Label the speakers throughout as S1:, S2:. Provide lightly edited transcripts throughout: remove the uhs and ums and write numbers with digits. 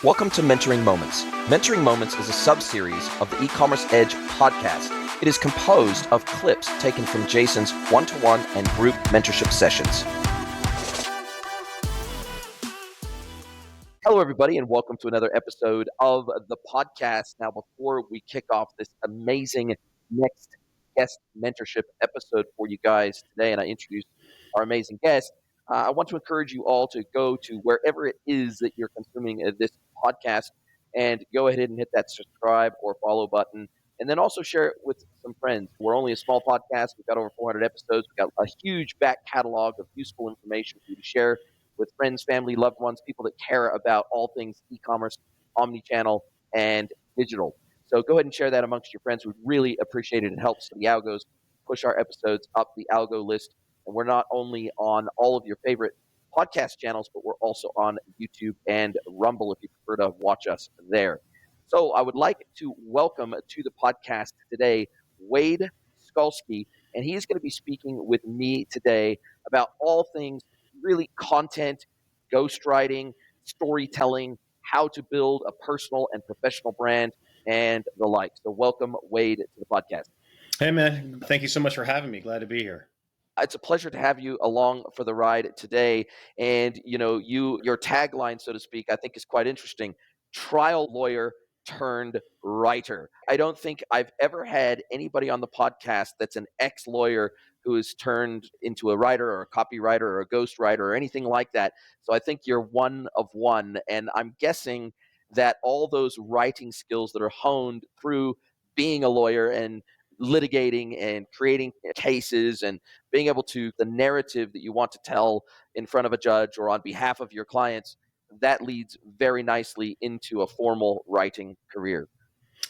S1: Welcome to Mentoring Moments. Mentoring Moments is a sub-series of the eCommerce Edge podcast. It is composed of clips taken from Jason's one-to-one and group mentorship sessions. Hello, everybody, and welcome to another episode of the podcast. Now, before we kick off this amazing next guest mentorship episode for you guys today, and I introduce our amazing guest, I want to encourage you all to go to wherever it is that you're consuming this podcast and go ahead and hit that subscribe or follow button. And then also share it with some friends. We're only a small podcast. We've got over 400 episodes. We've got a huge back catalog of useful information for you to share with friends, family, loved ones, people that care about all things e-commerce, omni-channel, and digital. So go ahead and share that amongst your friends. We'd really appreciate it. It helps the algos push our episodes up the algo list. And we're not only on all of your favorite podcast channels, but we're also on YouTube and Rumble if you prefer to watch us there. So I would like to welcome to the podcast today Wade SKALSKY, and he is going to be speaking with me today about all things really content, ghostwriting, storytelling, how to build a personal and professional brand, and the like. So welcome, Wade, to the podcast.
S2: Hey, man. Thank you so much for having me. Glad to be here.
S1: It's a pleasure to have you along for the ride today. And, your tagline, so to speak, I think is quite interesting. Trial lawyer turned writer. I don't think I've ever had anybody on the podcast that's an ex-lawyer who is turned into a writer or a copywriter or a ghostwriter or anything like that. So I think you're one of one. And I'm guessing that all those writing skills that are honed through being a lawyer and litigating and creating cases and being able to the narrative that you want to tell in front of a judge or on behalf of your clients, that leads very nicely into a formal writing career.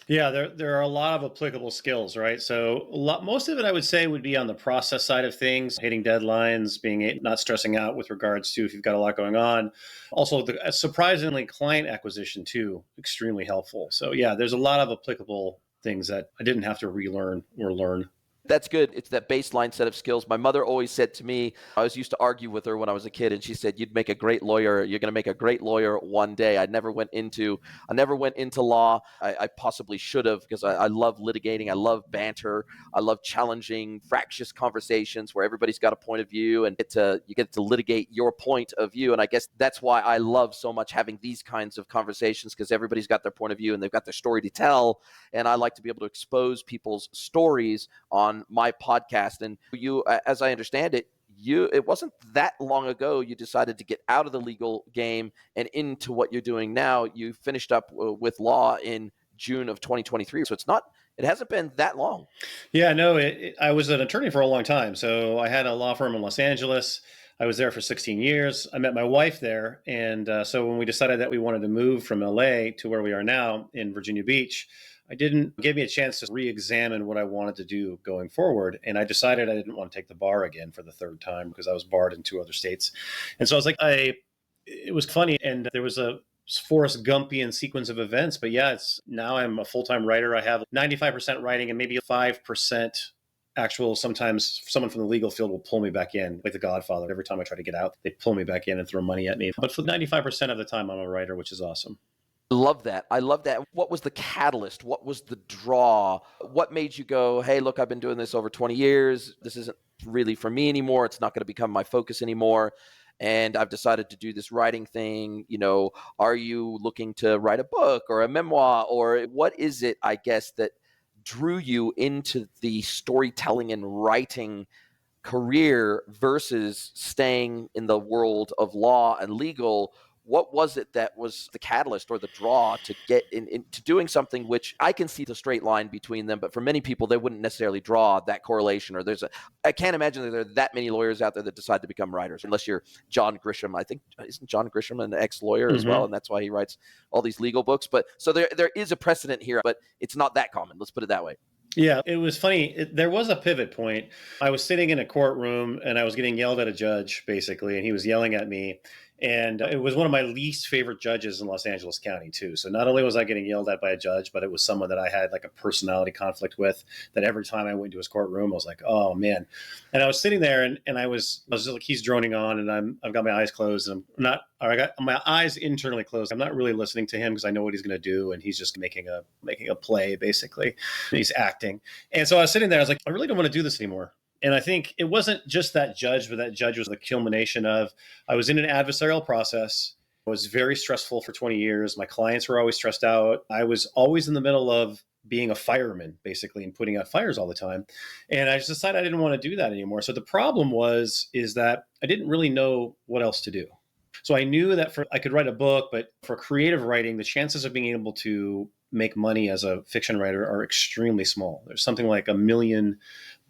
S2: Yeah, there are a lot of applicable skills, right? So most of it I would say would be on the process side of things, hitting deadlines, not stressing out with regards to if you've got a lot going on. Also, surprisingly, client acquisition too, extremely helpful. So yeah, there's a lot of applicable things that I didn't have to relearn or learn.
S1: That's good. It's that baseline set of skills. My mother always said to me, I was used to argue with her when I was a kid, and she said, "You'd make a great lawyer. You're going to make a great lawyer one day." I never went into law. I possibly should have, because I love litigating. I love banter. I love challenging, fractious conversations where everybody's got a point of view, and you get to litigate your point of view. And I guess that's why I love so much having these kinds of conversations, because everybody's got their point of view and they've got their story to tell. And I like to be able to expose people's stories on my podcast. And you, as I understand it, it wasn't that long ago you decided to get out of the legal game and into what you're doing now. You finished up with law in June of 2023. So it hasn't been that long.
S2: Yeah, no, I was an attorney for a long time. So I had a law firm in Los Angeles. I was there for 16 years. I met my wife there. And so when we decided that we wanted to move from LA to where we are now in Virginia Beach, gave me a chance to re-examine what I wanted to do going forward. And I decided I didn't want to take the bar again for the third time because I was barred in 2 other states. And so I was like, it was funny. And there was a Forrest Gumpian sequence of events. But yeah, now I'm a full-time writer. I have 95% writing and maybe 5% actual. Sometimes someone from the legal field will pull me back in, like The Godfather. Every time I try to get out, they pull me back in and throw money at me. But for 95% of the time, I'm a writer, which is awesome.
S1: I love that. What was the catalyst? What was the draw? What made you go, hey, look, I've been doing this over 20 years. This isn't really for me anymore. It's not going to become my focus anymore. And I've decided to do this writing thing. Are you looking to write a book or a memoir, or what is it, I guess, that drew you into the storytelling and writing career versus staying in the world of law and legal? What was it that was the catalyst or the draw to get into doing something which I can see the straight line between them, but for many people, they wouldn't necessarily draw that correlation, or I can't imagine that there are that many lawyers out there that decide to become writers, unless you're John Grisham. I think, isn't John Grisham an ex-lawyer as well? And that's why he writes all these legal books. But so there is a precedent here, but it's not that common. Let's put it that way.
S2: Yeah, it was funny. There was a pivot point. I was sitting in a courtroom and I was getting yelled at a judge, basically, and he was yelling at me. And it was one of my least favorite judges in Los Angeles County too. So not only was I getting yelled at by a judge, but it was someone that I had like a personality conflict with, that every time I went to his courtroom, I was like, oh man. And I was sitting there and I was just like, he's droning on, and I've got my eyes closed, and I got my eyes internally closed. I'm not really listening to him because I know what he's going to do. And he's just making a play basically. He's acting. And so I was sitting there, I was like, I really don't want to do this anymore. And I think it wasn't just that judge, but that judge was the culmination of, I was in an adversarial process. It was very stressful for 20 years. My clients were always stressed out. I was always in the middle of being a fireman, basically, and putting out fires all the time. And I just decided I didn't want to do that anymore. So the problem is that I didn't really know what else to do. So I knew that I could write a book, but for creative writing, the chances of being able to make money as a fiction writer are extremely small. There's something like 1 million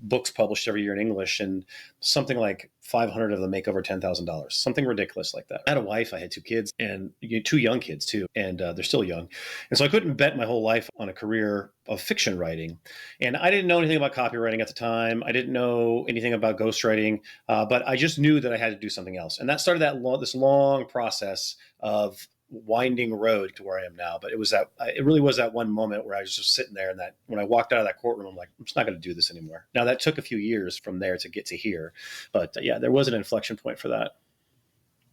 S2: books published every year in English, and something like 500 of them make over $10,000, something ridiculous like that. I had a wife, I had 2 kids, and 2 young kids too, and they're still young. And so I couldn't bet my whole life on a career of fiction writing. And I didn't know anything about copywriting at the time. I didn't know anything about ghostwriting, but I just knew that I had to do something else. And that started this long process of winding road to where I am now. But it really was that one moment where I was just sitting there, and that when I walked out of that courtroom, I'm like, I'm just not going to do this anymore. Now that took a few years from there to get to here, but yeah, there was an inflection point for that.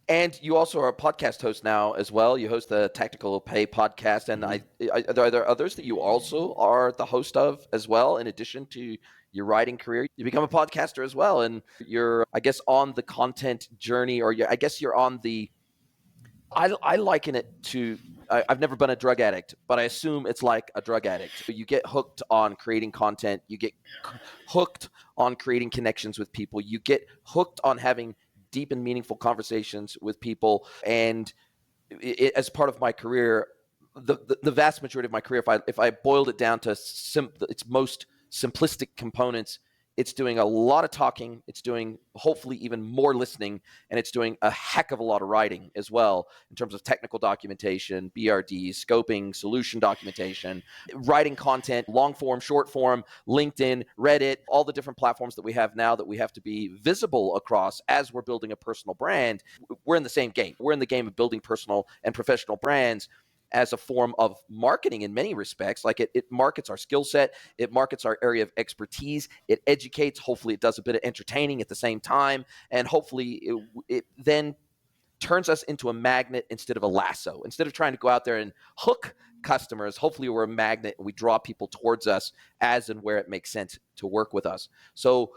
S1: And you also are a podcast host now as well. You host the Tactical Pay podcast, and are there others that you also are the host of as well, in addition to your writing career? You become a podcaster as well, and you're, I guess, on the content journey, or I guess you're on the. I liken it to. I've never been a drug addict, but I assume it's like a drug addict. You get hooked on creating content. You get hooked on creating connections with people. You get hooked on having deep and meaningful conversations with people. And as part of my career, the vast majority of my career, if I boiled it down to its most simplistic components, it's doing a lot of talking, it's doing hopefully even more listening, and it's doing a heck of a lot of writing as well, in terms of technical documentation, BRD, scoping, solution documentation, writing content, long form, short form, LinkedIn, Reddit, all the different platforms that we have now that we have to be visible across as we're building a personal brand. We're in the same game. We're in the game of building personal and professional brands as a form of marketing in many respects. Like it markets our skill set, it markets our area of expertise, it educates, hopefully it does a bit of entertaining at the same time, and hopefully it then turns us into a magnet instead of a lasso. Instead of trying to go out there and hook customers, hopefully we're a magnet and we draw people towards us as and where it makes sense to work with us. So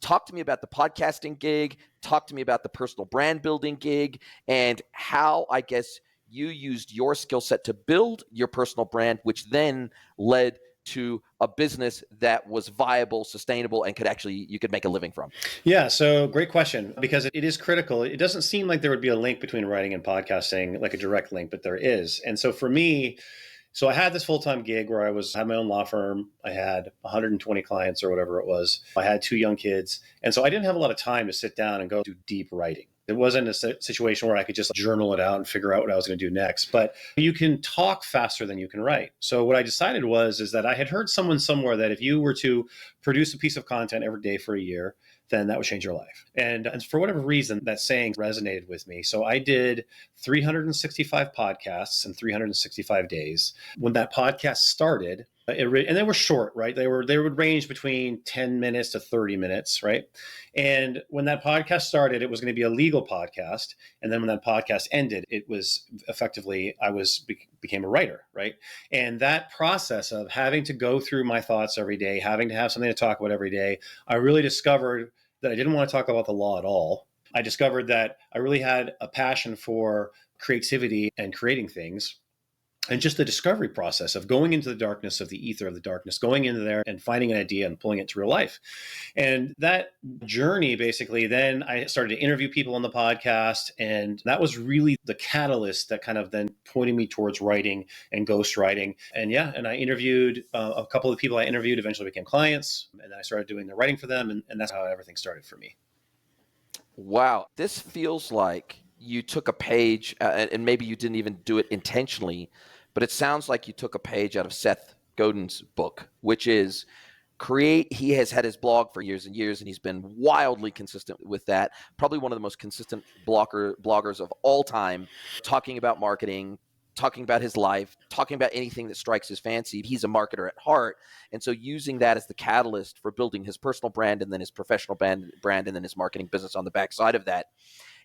S1: talk to me about the podcasting gig, talk to me about the personal brand building gig, and how, I guess, you used your skill set to build your personal brand, which then led to a business that was viable, sustainable, and you could make a living from.
S2: Yeah, so great question, because it is critical. It doesn't seem like there would be a link between writing and podcasting, like a direct link, but there is. And so for me, I had this full-time gig where I had my own law firm. I had 120 clients or whatever it was. I had 2 young kids. And so I didn't have a lot of time to sit down and go do deep writing. It wasn't a situation where I could just journal it out and figure out what I was going to do next. But you can talk faster than you can write. So what I decided is that I had heard someone somewhere that if you were to produce a piece of content every day for a year, then that would change your life. And for whatever reason, that saying resonated with me. So I did 365 podcasts in 365 days. When that podcast started, and they were short, right? They would range between 10 minutes to 30 minutes, right? And when that podcast started, it was going to be a legal podcast. And then when that podcast ended, it was effectively, became a writer, right? And that process of having to go through my thoughts every day, having to have something to talk about every day, I really discovered that I didn't want to talk about the law at all. I discovered that I really had a passion for creativity and creating things. And just the discovery process of going into the darkness of the ether of the darkness, going into there and finding an idea and pulling it to real life. And that journey, basically, then I started to interview people on the podcast. And that was really the catalyst that kind of then pointed me towards writing and ghostwriting. And and I interviewed a couple of people I interviewed eventually became clients. And then I started doing the writing for them. And that's how everything started for me.
S1: Wow. This feels like you took a page, and maybe you didn't even do it intentionally, but it sounds like you took a page out of Seth Godin's book, which is He has had his blog for years and years, and he's been wildly consistent with that. Probably one of the most consistent bloggers of all time, talking about marketing, talking about his life, talking about anything that strikes his fancy. He's a marketer at heart. And so using that as the catalyst for building his personal brand and then his professional brand and then his marketing business on the backside of that.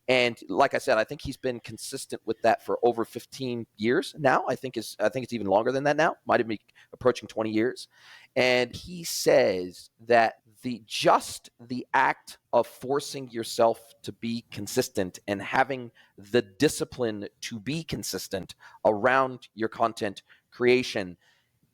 S1: And like I said, I think he's been consistent with that for over 15 years now. I think it's even longer than that now. Might have been approaching 20 years. And he says that the act of forcing yourself to be consistent and having the discipline to be consistent around your content creation,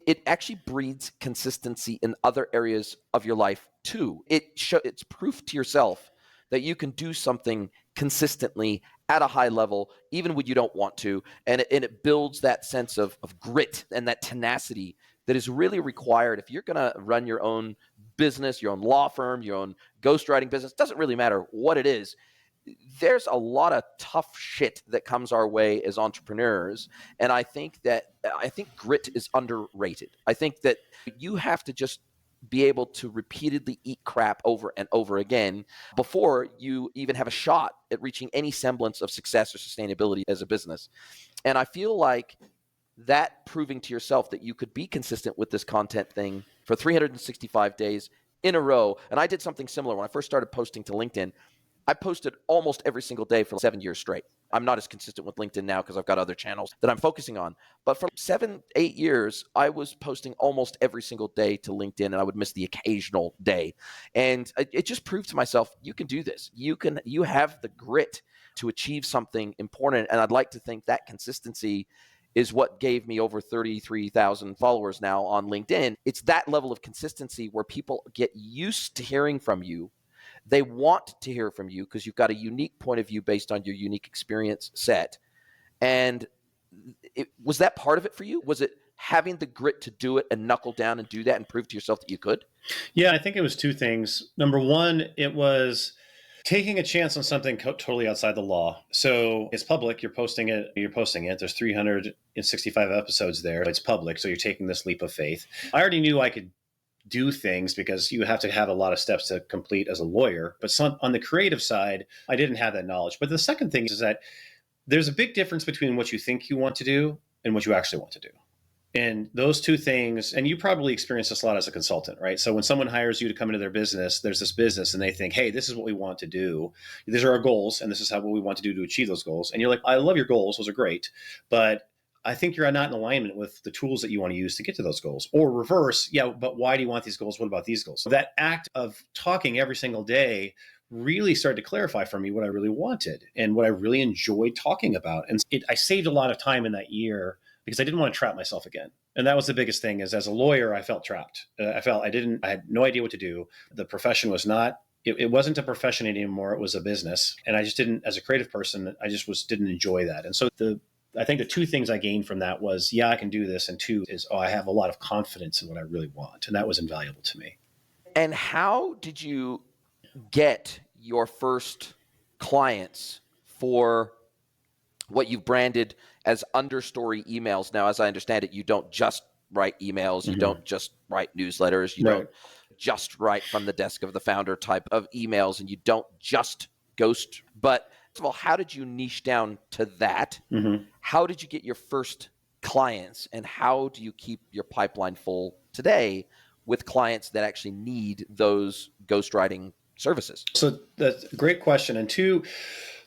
S1: it actually breeds consistency in other areas of your life too. It's proof to yourself that you can do something consistently at a high level, even when you don't want to. And it builds that sense of grit and that tenacity that is really required if you're going to run your own business, your own law firm, your own ghostwriting business. It doesn't really matter what it is. There's a lot of tough shit that comes our way as entrepreneurs. And I think grit is underrated. I think that you have to just be able to repeatedly eat crap over and over again before you even have a shot at reaching any semblance of success or sustainability as a business. And I feel like that proving to yourself that you could be consistent with this content thing for 365 days in a row. And I did something similar when I first started posting to LinkedIn. I posted almost every single day for 7 years straight. I'm not as consistent with LinkedIn now because I've got other channels that I'm focusing on. But for 7, 8 years, I was posting almost every single day to LinkedIn, and I would miss the occasional day. And it just proved to myself, you can do this. You have the grit to achieve something important. And I'd like to think that consistency is what gave me over 33,000 followers now on LinkedIn. It's that level of consistency where people get used to hearing from you. They want to hear from you because you've got a unique point of view based on your unique experience set. And was that part of it for you? Was it having the grit to do it and knuckle down and do that and prove to yourself that you could?
S2: Yeah, I think it was two things. Number one, it was taking a chance on something totally outside the law. So it's public. You're posting it. There's 365 episodes there. It's public. So you're taking this leap of faith. I already knew I could do things because you have to have a lot of steps to complete as a lawyer. But on the creative side, I didn't have that knowledge. But the second thing is that there's a big difference between what you think you want to do and what you actually want to do. And those two things, and you probably experience this a lot as a consultant, right? So when someone hires you to come into their business, there's this business and they think, hey, this is what we want to do. These are our goals. And this is what we want to do to achieve those goals. And you're like, I love your goals. Those are great. But I think you're not in alignment with the tools that you want to use to get to those goals. Or reverse, yeah, but why do you want these goals? What about these goals? So that act of talking every single day really started to clarify for me what I really wanted and what I really enjoyed talking about. And I saved a lot of time in that year because I didn't want to trap myself again. And that was the biggest thing is as a lawyer, I felt trapped. I had no idea what to do. The profession was not, it wasn't a profession anymore. It was a business. And I just didn't, as a creative person, didn't enjoy that. And so I think the two things I gained from that was, yeah, I can do this. And two is, I have a lot of confidence in what I really want. And that was invaluable to me.
S1: And how did you get your first clients for what you've branded as understory emails? Now, as I understand it, you don't just write emails. You don't just write newsletters. You don't just write from the desk of the founder type of emails, and you don't just ghost. But first of all, how did you niche down to that? How did you get your first clients, and how do you keep your pipeline full today with clients that actually need those ghostwriting services?
S2: So that's a great question. And two,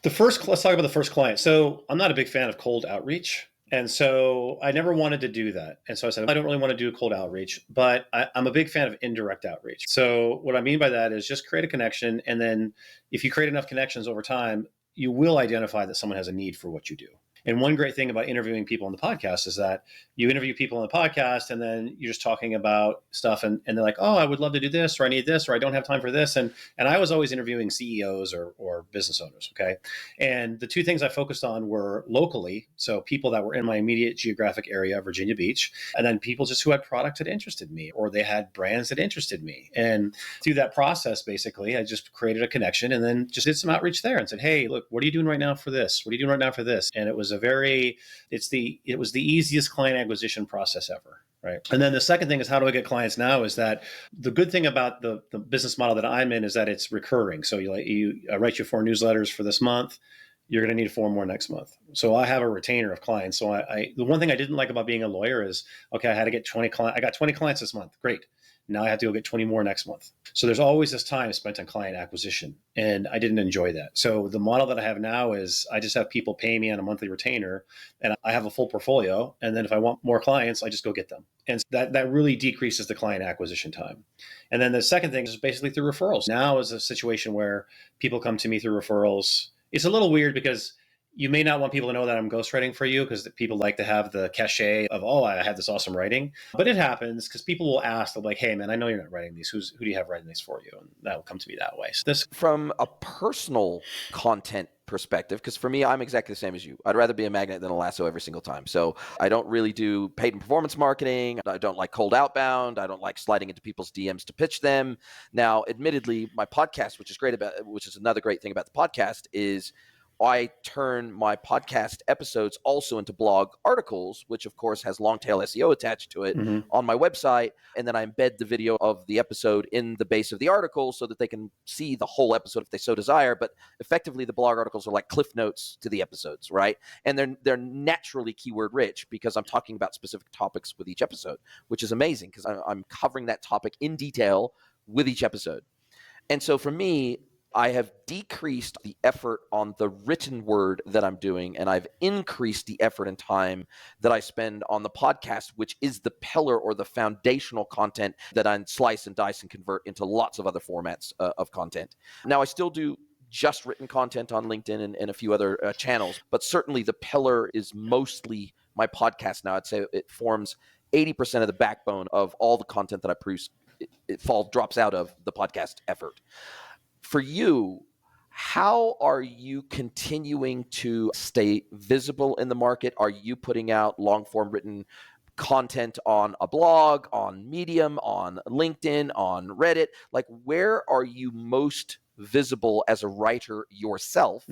S2: let's talk about the first client. So I'm not a big fan of cold outreach. And so I never wanted to do that. And so I said, I don't really want to do cold outreach, but I'm a big fan of indirect outreach. So what I mean by that is just create a connection. And then if you create enough connections over time, you will identify that someone has a need for what you do. And one great thing about interviewing people on the podcast is that you interview people on the podcast and then you're just talking about stuff and they're like, oh, I would love to do this, or I need this, or I don't have time for this. And I was always interviewing CEOs or business owners. Okay. And the two things I focused on were locally. So people that were in my immediate geographic area, Virginia Beach, and then people just who had products that interested me, or they had brands that interested me. And through that process, basically, I just created a connection and then just did some outreach there and said, hey, look, what are you doing right now for this? What are you doing right now for this? And it was the easiest client acquisition process ever. Right. And then the second thing is, how do I get clients now? Is that the good thing about the business model that I'm in is that it's recurring. So I write you 4 newsletters for this month. You're going to need 4 more next month. So I have a retainer of clients. So the one thing I didn't like about being a lawyer is, okay, I had to get 20 clients. I got 20 clients this month. Great. Now I have to go get 20 more next month. So there's always this time spent on client acquisition. And I didn't enjoy that. So the model that I have now is I just have people pay me on a monthly retainer and I have a full portfolio. And then if I want more clients, I just go get them. And that really decreases the client acquisition time. And then the second thing is basically through referrals. Now is a situation where people come to me through referrals. It's a little weird because you may not want people to know that I'm ghostwriting for you because people like to have the cachet of, oh, I have this awesome writing. But it happens because people will ask, they'll be like, hey, man, I know you're not writing these. Who do you have writing these for you? And that'll come to me that way. So this,
S1: From a personal content perspective, because for me, I'm exactly the same as you. I'd rather be a magnet than a lasso every single time. So I don't really do paid and performance marketing. I don't like cold outbound. I don't like sliding into people's DMs to pitch them. Now, admittedly, my podcast, which is another great thing about the podcast, is I turn my podcast episodes also into blog articles, which of course has long tail SEO attached to it on my website. And then I embed the video of the episode in the base of the article so that they can see the whole episode if they so desire. But effectively, the blog articles are like cliff notes to the episodes, right? And they're naturally keyword rich because I'm talking about specific topics with each episode, which is amazing because I'm covering that topic in detail with each episode. And so for me, I have decreased the effort on the written word that I'm doing, and I've increased the effort and time that I spend on the podcast, which is the pillar or the foundational content that I slice and dice and convert into lots of other formats of content. Now, I still do just written content on LinkedIn and a few other channels, but certainly the pillar is mostly my podcast now. I'd say it forms 80% of the backbone of all the content that I produce. It drops out of the podcast effort. For you, how are you continuing to stay visible in the market? Are you putting out long-form written content on a blog, on Medium, on LinkedIn, on Reddit? Like, where are you most visible as a writer yourself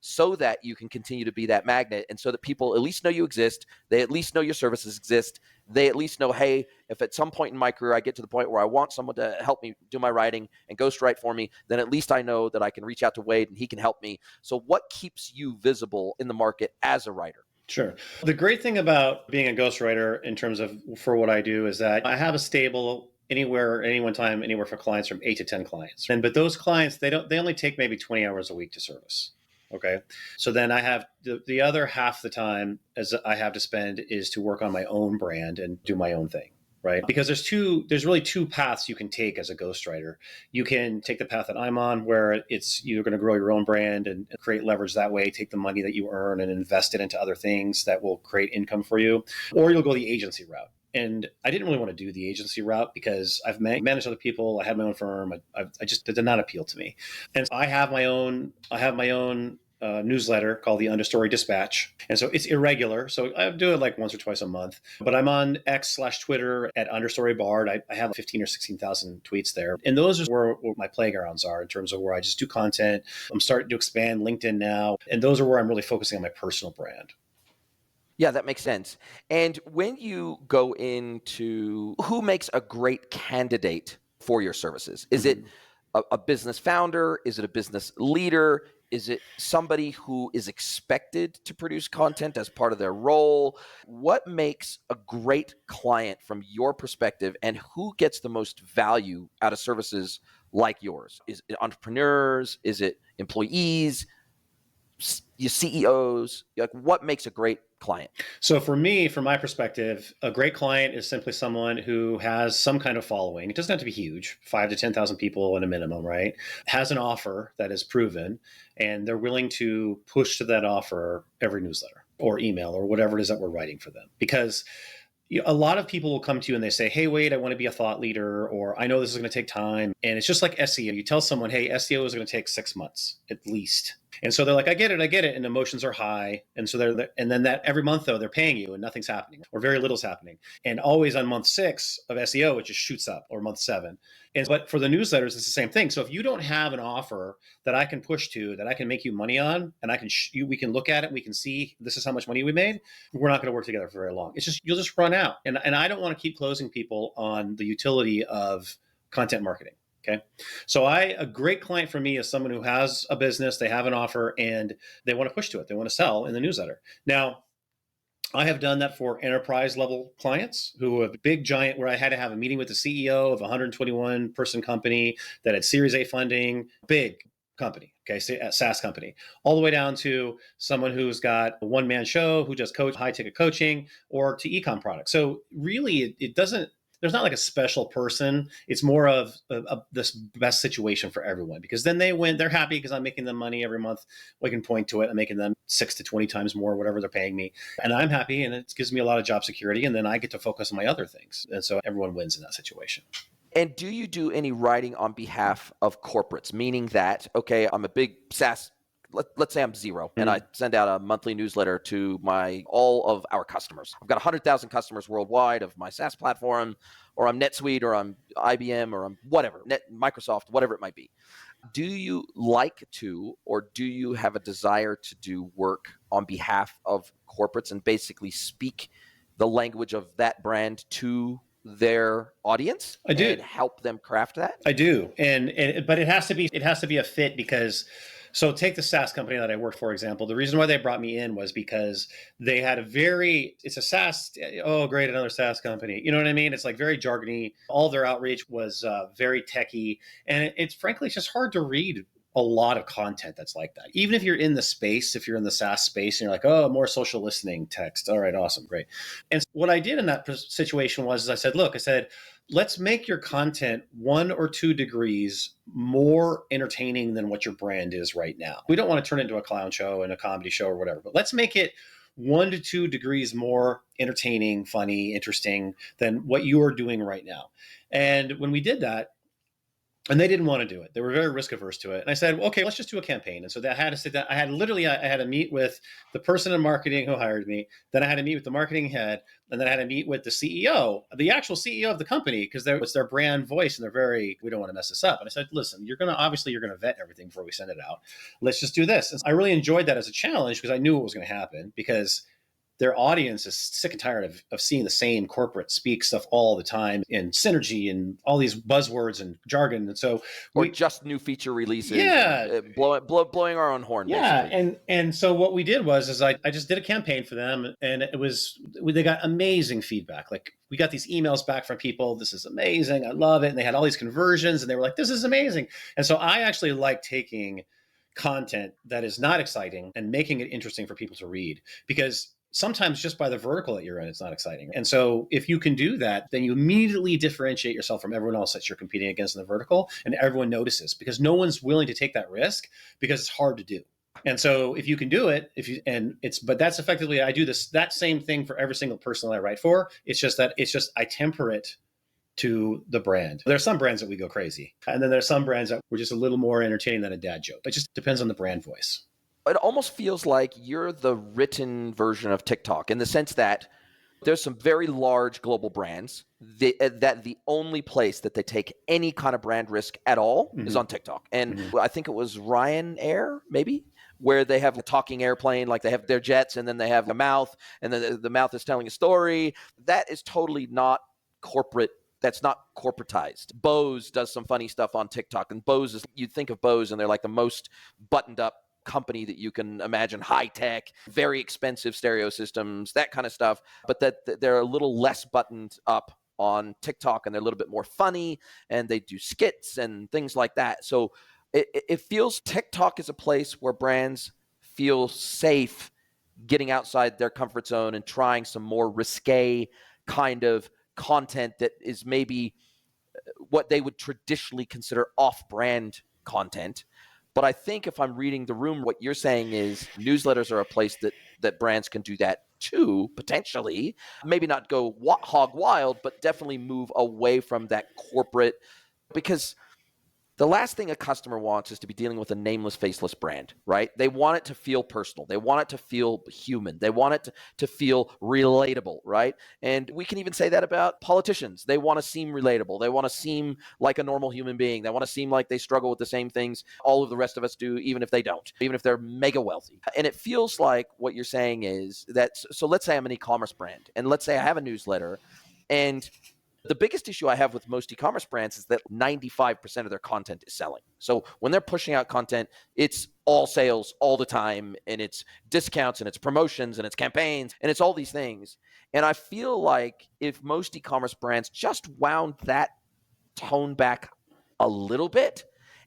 S1: so that you can continue to be that magnet and so that people at least know you exist, they at least know your services exist, they at least know, hey, if at some point in my career I get to the point where I want someone to help me do my writing and ghostwrite for me, then at least I know that I can reach out to Wade and he can help me. So what keeps you visible in the market as a writer?
S2: Sure. The great thing about being a ghostwriter in terms of for what I do is that I have a stable anywhere, any one time, anywhere for clients from 8 to 10 clients. But those clients, they only take maybe 20 hours a week to service. Okay. So then I have the other half the time as I have to spend is to work on my own brand and do my own thing. Right. Because there's really 2 paths you can take as a ghostwriter. You can take the path that I'm on where you're going to grow your own brand and create leverage that way, take the money that you earn and invest it into other things that will create income for you, or you'll go the agency route. And I didn't really want to do the agency route because I've managed other people. I had my own firm. I just, it did not appeal to me. And I have my own newsletter called the Understory Dispatch. And so it's irregular. So I do it like once or twice a month. But I'm on X/Twitter at @UnderstoryBard. I have 15 or 16,000 tweets there. And those are where my playgrounds are in terms of where I just do content. I'm starting to expand LinkedIn now. And those are where I'm really focusing on my personal brand.
S1: Yeah, that makes sense. And when you go into who makes a great candidate for your services, is it a business founder? Is it a business leader? Is it somebody who is expected to produce content as part of their role? What makes a great client from your perspective, and who gets the most value out of services like yours? Is it entrepreneurs? Is it employees? Your CEOs? Like, what makes a great client?
S2: So for me, from my perspective, a great client is simply someone who has some kind of following. It doesn't have to be huge, 5 to 10,000 people at a minimum, right? Has an offer that is proven, and they're willing to push to that offer every newsletter or email or whatever it is that we're writing for them. Because a lot of people will come to you and they say, hey, Wade, I want to be a thought leader, or I know this is going to take time. And it's just like SEO. You tell someone, hey, SEO is going to take 6 months at least. And so they're like, I get it. And emotions are high. And so and then that every month though, they're paying you and nothing's happening or very little's happening. And always on month 6 of SEO, it just shoots up, or month 7. But for the newsletters, it's the same thing. So if you don't have an offer that I can push to, that I can make you money on, and we can look at it, we can see this is how much money we made, we're not going to work together for very long. It's just, you'll just run out. And I don't want to keep closing people on the utility of content marketing. Okay. So a great client for me is someone who has a business, they have an offer, and they want to push to it. They want to sell in the newsletter. Now, I have done that for enterprise level clients who have big giant, where I had to have a meeting with the CEO of a 121 person company that had Series A funding, big company, okay, a SaaS company, all the way down to someone who's got a one-man show, who just high ticket coaching, or to e-com products. So really, it doesn't, there's not like a special person. It's more of this best situation for everyone, because then they win. They're happy because I'm making them money every month. We can point to it. I'm making them 6 to 20 times more, whatever they're paying me. And I'm happy, and it gives me a lot of job security. And then I get to focus on my other things. And so everyone wins in that situation.
S1: And do you do any writing on behalf of corporates? Meaning that, okay, I'm a big SaaS, let's say I'm Xero, and I send out a monthly newsletter to all of our customers. I've got 100,000 customers worldwide of my SaaS platform, or I'm NetSuite, or I'm IBM, or I'm whatever, Microsoft, whatever it might be. Do you like to, or do you have a desire to do work on behalf of corporates and basically speak the language of that brand to their audience?
S2: I do.
S1: And help them craft that?
S2: I do. But it has to be a fit, because so take the SaaS company that I worked for, example. The reason why they brought me in was because they had it's a SaaS, oh, great, another SaaS company. You know what I mean? It's like very jargony. All their outreach was very techy. And it's frankly, it's just hard to read a lot of content that's like that. Even if you're in the space, if you're in the SaaS space and you're like, oh, more social listening text. All right, awesome, great. And so what I did in that situation was I said, look, let's make your content 1 or 2 degrees more entertaining than what your brand is right now. We don't want to turn it into a clown show and a comedy show or whatever, but let's make it 1 to 2 degrees more entertaining, funny, interesting than what you are doing right now. And when we did that, and they didn't want to do it. They were very risk averse to it. And I said, okay, let's just do a campaign. And so I had to sit down. I had to meet with the person in marketing who hired me. Then I had to meet with the marketing head. And then I had to meet with the CEO, the actual CEO of the company, because it's their brand voice. And we don't want to mess this up. And I said, listen, you're going to vet everything before we send it out. Let's just do this. And I really enjoyed that as a challenge, because I knew what was going to happen, because their audience is sick and tired of seeing the same corporate speak stuff all the time, and synergy and all these buzzwords and jargon. And so
S1: just new feature releases.
S2: Yeah.
S1: Blowing our own horn.
S2: Yeah.
S1: Basically.
S2: And so what we did was I just did a campaign for them, and they got amazing feedback. Like, we got these emails back from people. This is amazing. I love it. And they had all these conversions, and they were like, this is amazing. And so I actually like taking content that is not exciting and making it interesting for people to read, because sometimes just by the vertical that you're in, it's not exciting. And so if you can do that, then you immediately differentiate yourself from everyone else that you're competing against in the vertical, and everyone notices, because no one's willing to take that risk, because it's hard to do. And so if you can do it, but that's effectively, I do that same thing for every single person that I write for. It's just I temper it to the brand. There are some brands that we go crazy, and then there's some brands that were just a little more entertaining than a dad joke. It just depends on the brand voice.
S1: It almost feels like you're the written version of TikTok, in the sense that there's some very large global brands that the only place that they take any kind of brand risk at all is on TikTok. And I think it was Ryanair, maybe, where they have a talking airplane, like they have their jets, and then they have a mouth, and then the mouth is telling a story. That is totally not corporate. That's not corporatized. Bose does some funny stuff on TikTok, and you'd think of Bose, and they're like the most buttoned up company that you can imagine, high tech, very expensive stereo systems, that kind of stuff, but that they're a little less buttoned up on TikTok, and they're a little bit more funny, and they do skits and things like that. So it feels TikTok is a place where brands feel safe getting outside their comfort zone and trying some more risque kind of content that is maybe what they would traditionally consider off-brand content. But I think if I'm reading the room, what you're saying is newsletters are a place that brands can do that too, potentially. Maybe not go hog wild, but definitely move away from that corporate. Because The last thing a customer wants is to be dealing with a nameless, faceless brand, right? They want it to feel personal. They want it to feel human. They want it to feel relatable, right? And we can even say that about politicians. They want to seem relatable. They want to seem like a normal human being. They want to seem like they struggle with the same things all of the rest of us do, even if they don't, even if they're mega wealthy. And it feels like what you're saying is that, so let's say I'm an e-commerce brand, and let's say I have a newsletter, and the biggest issue I have with most e-commerce brands is that 95% of their content is selling. So when they're pushing out content, it's all sales all the time, and it's discounts, and it's promotions, and it's campaigns, and it's all these things. And I feel like if most e-commerce brands just wound that tone back a little bit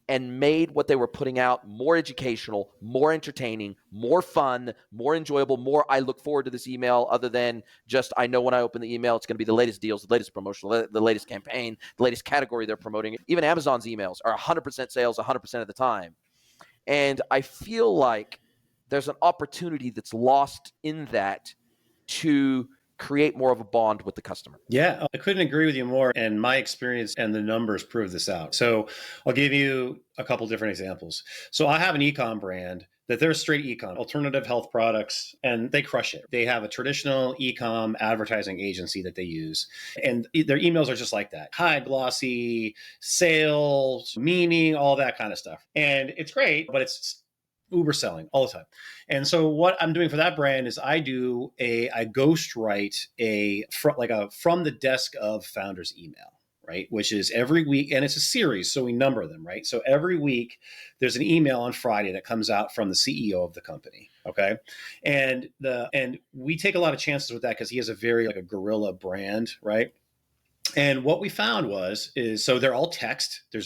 S1: and made what they were putting out more educational, more entertaining, more fun, more enjoyable, more I look forward to this email, other than just I know when I open the email it's going to be the latest deals, the latest promotion, the latest campaign, the latest category they're promoting. Even Amazon's emails are 100% sales 100% of the time. And I feel like there's an opportunity that's lost in that to create more of a bond with the customer.
S2: Yeah, I couldn't agree with you more. And my experience and the numbers prove this out. So I'll give you a couple different examples. So I have an ecom brand that they're straight ecom, alternative health products, and they crush it. They have a traditional ecom advertising agency that they use. And their emails are just like that. High glossy, sales, meaning, all that kind of stuff. And it's great, but it's Uber selling all the time. And so what I'm doing for that brand is I ghostwrite like a from the desk of founders email, right? Which is every week, and it's a series, so we number them, right? So every week there's an email on Friday that comes out from the CEO of the company, okay? And we take a lot of chances with that because he has a very like a guerrilla brand, right? And what we found is so they're all text. I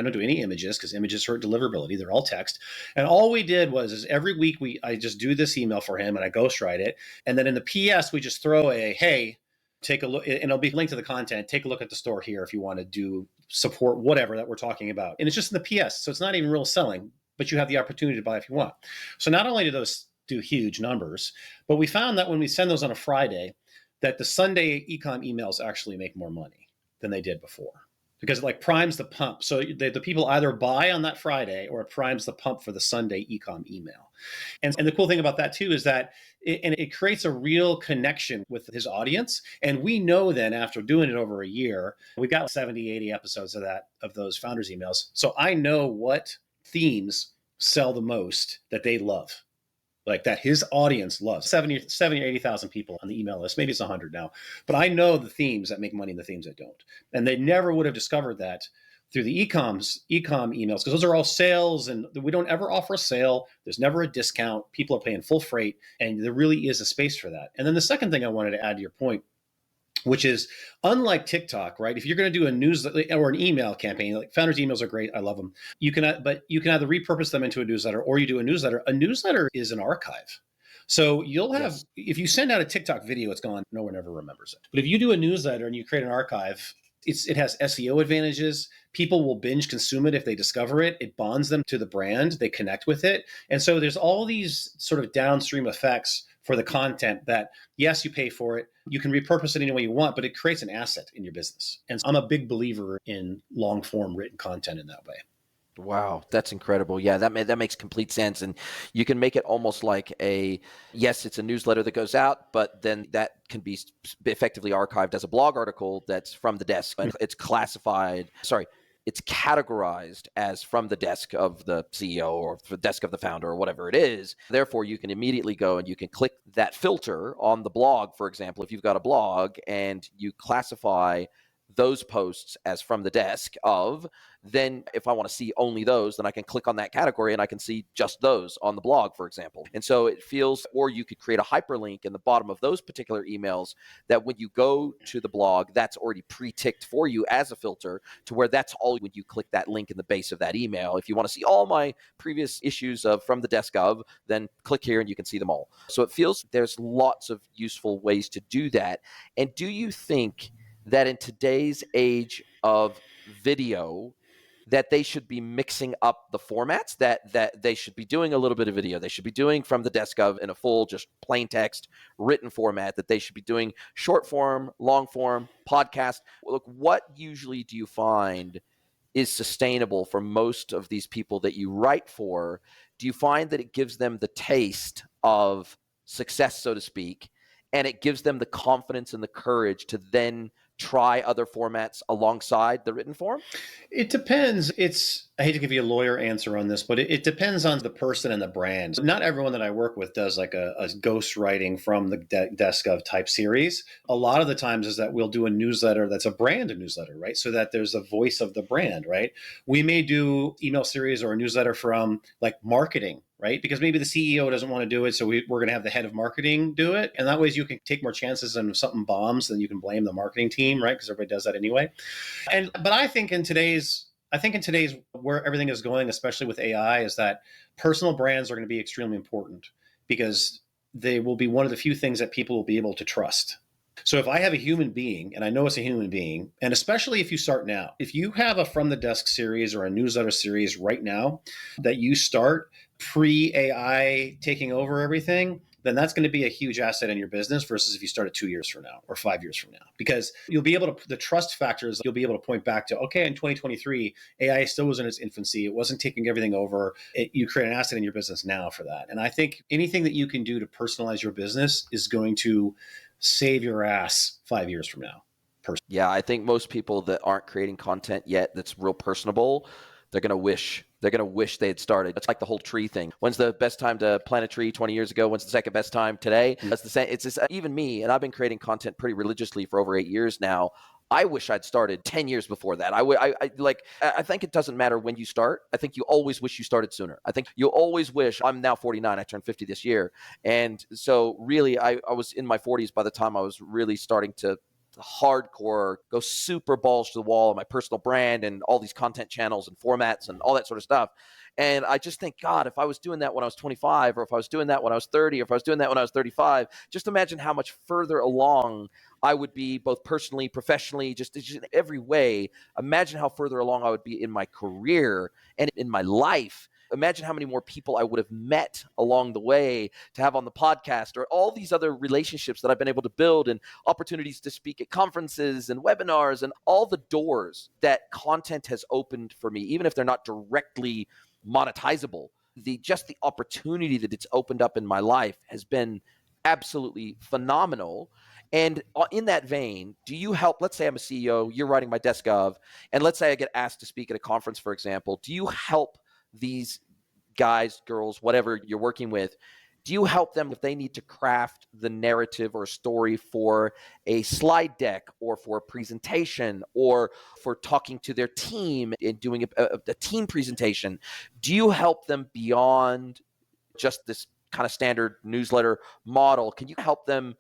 S2: don't do any images because images hurt deliverability. They're all text. And all we did is every week I just do this email for him and I ghostwrite it. And then in the PS, we just throw hey, take a look, and it'll be linked to the content. Take a look at the store here if you want to do support whatever that we're talking about. And it's just in the PS. So it's not even real selling, but you have the opportunity to buy if you want. So not only do those do huge numbers, but we found that when we send those on a Friday, that the Sunday ecom emails actually make more money than they did before because it like primes the pump. So the people either buy on that Friday or it primes the pump for the Sunday ecom email. And the cool thing about that too is that it creates a real connection with his audience. And we know then after doing it over a year, we've got 70, 80 episodes of those founders emails. So I know what themes sell the most that they love. Like that his audience loves 70 or 80,000 people on the email list. Maybe it's 100 now, but I know the themes that make money and the themes that don't. And they never would have discovered that through the ecom emails because those are all sales and we don't ever offer a sale. There's never a discount. People are paying full freight and there really is a space for that. And then the second thing I wanted to add to your point, which is unlike TikTok, right? If you're going to do a newsletter or an email campaign, like founders emails are great. I love them. But you can either repurpose them into a newsletter or you do a newsletter. A newsletter is an archive. So you'll have, yes. If you send out a TikTok video, it's gone. No one ever remembers it. But if you do a newsletter and you create an archive, it has SEO advantages. People will binge consume it if they discover it. It bonds them to the brand. They connect with it. And so there's all these sort of downstream effects for the content that, yes, you pay for it. You can repurpose it any way you want, but it creates an asset in your business. And I'm a big believer in long form written content in that way.
S1: Wow, that's incredible. Yeah, that makes complete sense. And you can make it almost like yes, it's a newsletter that goes out, but then that can be effectively archived as a blog article that's from the desk. It's it's categorized as from the desk of the CEO or the desk of the founder or whatever it is. Therefore, you can immediately go and you can click that filter on the blog, for example, if you've got a blog and you classify those posts as from the desk of, then if I want to see only those, then I can click on that category and I can see just those on the blog, for example. And so it feels, or you could create a hyperlink in the bottom of those particular emails that when you go to the blog, that's already pre-ticked for you as a filter to where that's all when you click that link in the base of that email. If you want to see all my previous issues of From the Desk of, then click here and you can see them all. So it feels there's lots of useful ways to do that. And do you think that in today's age of video, that they should be mixing up the formats, that they should be doing a little bit of video, they should be doing From the Desk of in a full, just plain text written format, that they should be doing short form, long form, podcast? Look, what usually do you find is sustainable for most of these people that you write for, do you find that it gives them the taste of success, so to speak, and it gives them the confidence and the courage to then try other formats alongside the written form?
S2: It depends. I hate to give you a lawyer answer on this, but it depends on the person and the brand. Not everyone that I work with does like a ghost writing from the desk of type series. A lot of the times is that we'll do a newsletter that's a brand newsletter, right? So that there's a voice of the brand, right? We may do email series or a newsletter from like marketing, right? Because maybe the CEO doesn't want to do it. So we're going to have the head of marketing do it. And that way you can take more chances, and if something bombs, then you can blame the marketing team, right? Because everybody does that anyway. But I think in today's where everything is going, especially with AI, is that personal brands are going to be extremely important because they will be one of the few things that people will be able to trust. So if I have a human being, and I know it's a human being, and especially if you start now, if you have a From the Desk series or a newsletter series right now that you start pre-AI taking over everything, then that's going to be a huge asset in your business versus if you start it 2 years from now or 5 years from now. Because you'll be able to, the trust factors, you'll be able to point back to, okay, in 2023, AI still was in its infancy. It wasn't taking everything over. You create an asset in your business now for that. And I think anything that you can do to personalize your business is going to save your ass 5 years from now.
S1: Yeah, I think most people that aren't creating content yet that's real personable, they're going to wish they had started. It's like the whole tree thing. When's the best time to plant a tree 20 years ago? When's the second best time today? That's the same. It's just, even me, and I've been creating content pretty religiously for over 8 years now. I wish I'd started 10 years before that. I think it doesn't matter when you start. I think you always wish you started sooner. I think you always wish. I'm now 49. I turned 50 this year. And so really, I was in my 40s by the time I was really starting to hardcore, go super balls to the wall on my personal brand and all these content channels and formats and all that sort of stuff. And I just think, God, if I was doing that when I was 25, or if I was doing that when I was 30, or if I was doing that when I was 35, just imagine how much further along I would be, both personally, professionally, just in every way. Imagine how further along I would be in my career and in my life. Imagine how many more people I would have met along the way to have on the podcast, or all these other relationships that I've been able to build, and opportunities to speak at conferences and webinars, and all the doors that content has opened for me, even if they're not directly monetizable. Just the opportunity that it's opened up in my life has been absolutely phenomenal. And in that vein, do you help? Let's say I'm a CEO, you're writing my desk of, and let's say I get asked to speak at a conference, for example. Do you help these guys, girls, whatever you're working with? Do you help them if they need to craft the narrative or story for a slide deck, or for a presentation, or for talking to their team and doing a team presentation? Do you help them beyond just this kind of standard newsletter model? Can you help them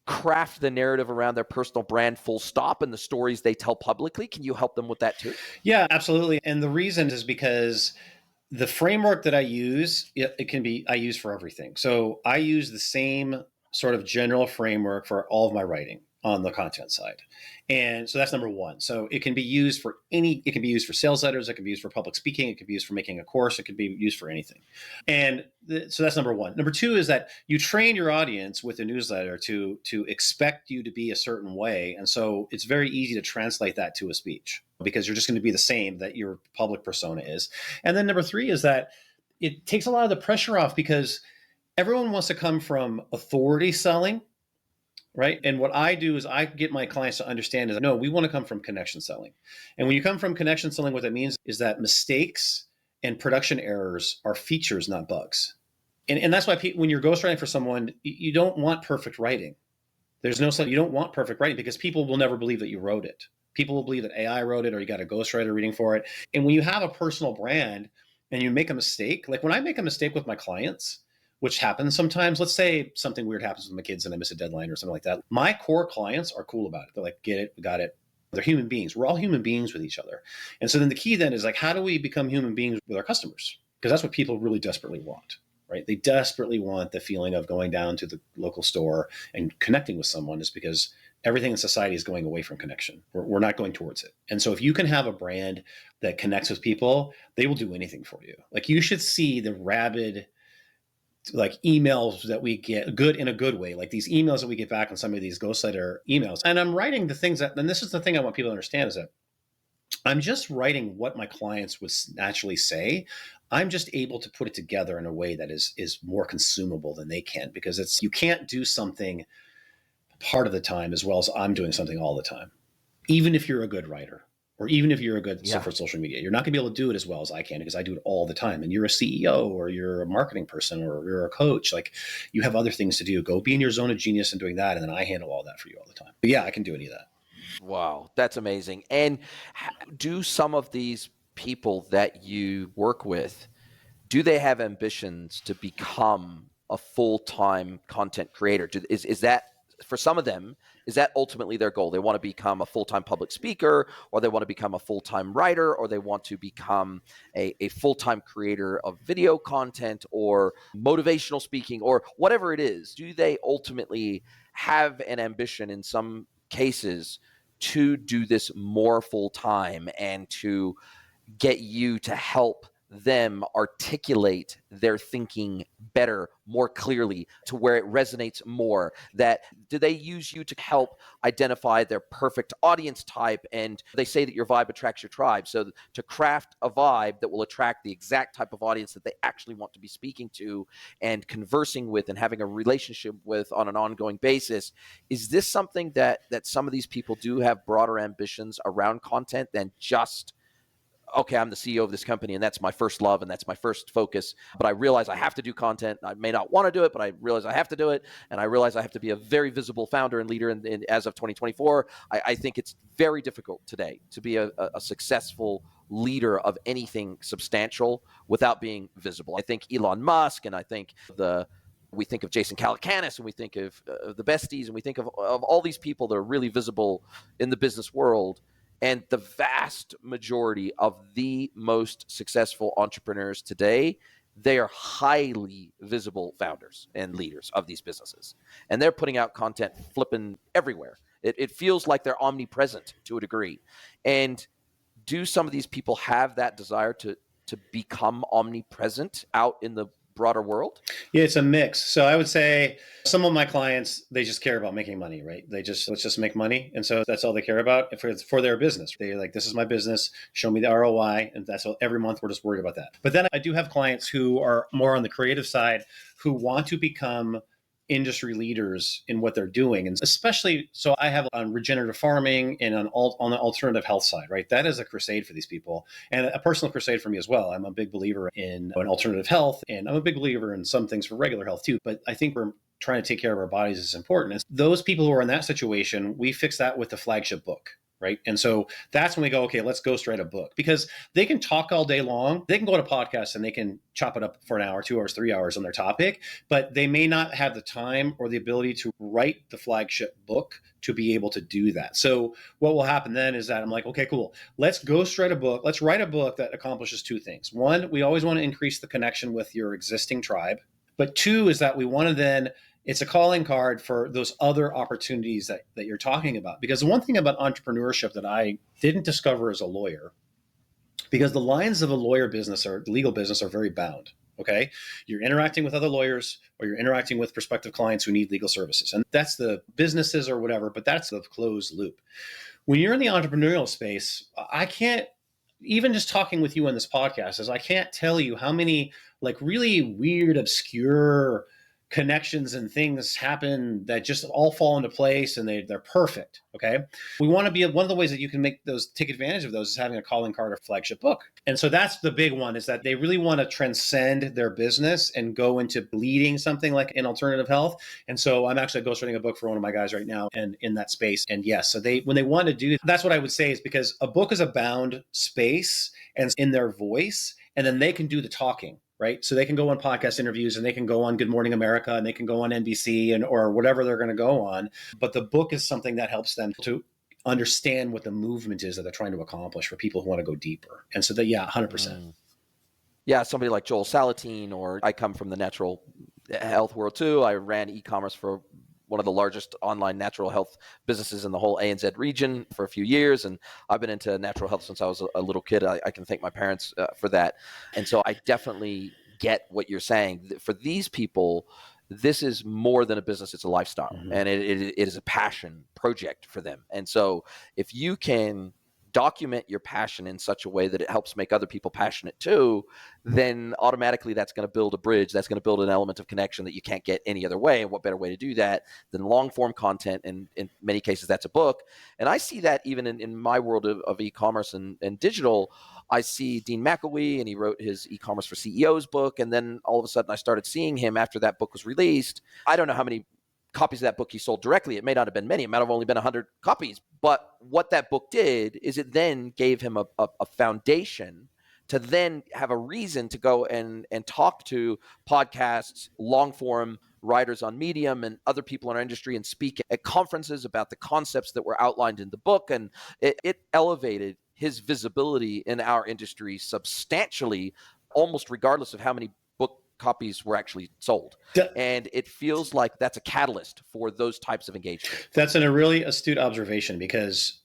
S1: craft the narrative around their personal brand, full stop, and the stories they tell publicly? Can you help them with that too?
S2: Yeah, absolutely. And the reason is because the framework that I use, I use for everything. So I use the same sort of general framework for all of my writing on the content side. And so that's number one. So it can be used for it can be used for sales letters. It can be used for public speaking. It can be used for making a course. It could be used for anything. And so that's number one. Number two is that you train your audience with a newsletter to expect you to be a certain way. And so it's very easy to translate that to a speech, because you're just going to be the same that your public persona is. And then number three is that it takes a lot of the pressure off, because everyone wants to come from authority selling, right? And what I do is I get my clients to understand is, no, we want to come from connection selling. And when you come from connection selling, what that means is that mistakes and production errors are features, not bugs. And that's why when you're ghostwriting for someone, you don't want perfect writing. You don't want perfect writing, because people will never believe that you wrote it. People will believe that AI wrote it, or you got a ghostwriter reading for it. And when you have a personal brand and you make a mistake, like when I make a mistake with my clients, which happens sometimes, let's say something weird happens with my kids and I miss a deadline or something like that. My core clients are cool about it. They're like, get it, we got it. They're human beings. We're all human beings with each other. And so then the key then is like, how do we become human beings with our customers? Because that's what people really desperately want. Right? They desperately want the feeling of going down to the local store and connecting with someone, is because everything in society is going away from connection. We're not going towards it. And so if you can have a brand that connects with people, they will do anything for you. Like, you should see the rabid like emails that we get, good in a good way, like these emails that we get back on some of these ghostwriter emails. And I'm writing the things that, and this is the thing I want people to understand, is that I'm just writing what my clients would naturally say. I'm just able to put it together in a way that is more consumable than they can, because you can't do something part of the time as well as I'm doing something all the time. Even if you're a good writer, or even if you're a good
S1: Yeah.
S2: for social media, you're not going to be able to do it as well as I can, because I do it all the time. And you're a CEO, or you're a marketing person, or you're a coach. Like, you have other things to do. Go be in your zone of genius and doing that, and then I handle all that for you all the time. But yeah, I can do any of that.
S1: Wow, that's amazing. And do some of these people that you work with, do they have ambitions to become a full-time content creator? Is that, for some of them, is that ultimately their goal? They want to become a full-time public speaker, or they want to become a full-time writer, or they want to become a full-time creator of video content or motivational speaking, or whatever it is. Do they ultimately have an ambition in some cases to do this more full-time and to get you to help them articulate their thinking better, more clearly, to where it resonates more? That do they use you to help identify their perfect audience type? And they say that your vibe attracts your tribe. So to craft a vibe that will attract the exact type of audience that they actually want to be speaking to and conversing with and having a relationship with on an ongoing basis. Is this something that some of these people do have broader ambitions around content than just, okay, I'm the CEO of this company and that's my first love and that's my first focus, but I realize I have to do content. I may not want to do it, but I realize I have to do it. And I realize I have to be a very visible founder and leader as of 2024. I think it's very difficult today to be a successful leader of anything substantial without being visible. I think Elon Musk, and I think we think of Jason Calacanis, and we think of the besties, and we think of all these people that are really visible in the business world. And the vast majority of the most successful entrepreneurs today, they are highly visible founders and leaders of these businesses. And they're putting out content flipping everywhere. It feels like they're omnipresent to a degree. And do some of these people have that desire to become omnipresent out in the broader world?
S2: Yeah, it's a mix. So I would say some of my clients, they just care about making money, right? Let's just make money. And so that's all they care about for their business. They're like, this is my business, show me the ROI. And that's all, every month we're just worried about that. But then I do have clients who are more on the creative side, who want to become industry leaders in what they're doing. And especially, so I have on regenerative farming and on the alternative health side, right? That is a crusade for these people, and a personal crusade for me as well. I'm a big believer in an alternative health, and I'm a big believer in some things for regular health too. But I think we're trying to take care of our bodies is important. And those people who are in that situation, we fix that with the flagship book. Right. And so that's when we go, okay, let's ghostwrite a book, because they can talk all day long. They can go to podcasts and they can chop it up for an hour, 2 hours, 3 hours on their topic, but they may not have the time or the ability to write the flagship book to be able to do that. So what will happen then is that I'm like, okay, cool. Let's ghostwrite a book. Let's write a book that accomplishes two things. One, we always want to increase the connection with your existing tribe. But two is that we want to then, it's a calling card for those other opportunities that you're talking about. Because the one thing about entrepreneurship that I didn't discover as a lawyer, because the lines of a lawyer business or legal business are very bound. Okay. You're interacting with other lawyers, or you're interacting with prospective clients who need legal services. And that's the businesses or whatever, but that's the closed loop. When you're in the entrepreneurial space, I can't, even just talking with you on this podcast, is I can't tell you how many like really weird, obscure connections and things happen that just all fall into place, and they're perfect. Okay. We want to be, one of the ways that you can take advantage of those is having a calling card or flagship book. And so that's the big one, is that they really want to transcend their business and go into leading something like an alternative health. And so I'm actually ghostwriting a book for one of my guys right now, and in that space. And yes, so when they want to do, that's what I would say, is because a book is a bound space and it's in their voice, and then they can do the talking. Right. So they can go on podcast interviews, and they can go on Good Morning America, and they can go on NBC or whatever they're going to go on. But the book is something that helps them to understand what the movement is that they're trying to accomplish for people who want to go deeper. And so that, yeah, 100%.
S1: Yeah, somebody like Joel Salatin, or I come from the natural health world too. I ran e-commerce for one of the largest online natural health businesses in the whole ANZ region for a few years. And I've been into natural health since I was a little kid. I can thank my parents for that. And so I definitely get what you're saying. For these people, this is more than a business, it's a lifestyle. Mm-hmm. And it is a passion project for them. And so if you can document your passion in such a way that it helps make other people passionate too, then automatically that's going to build a bridge. That's going to build an element of connection that you can't get any other way. And what better way to do that than long form content? And in many cases, that's a book. And I see that even in my world of e-commerce and digital. I see Dean McElwee, and he wrote his e-commerce for CEOs book. And then all of a sudden I started seeing him after that book was released. I don't know how many copies of that book he sold directly. It may not have been many. It might have only been 100 copies. But what that book did is it then gave him a foundation to then have a reason to go and talk to podcasts, long form writers on Medium and other people in our industry and speak at conferences about the concepts that were outlined in the book. And it elevated his visibility in our industry substantially, almost regardless of how many book copies were actually sold. And it feels like that's a catalyst for those types of engagement.
S2: That's a really astute observation, because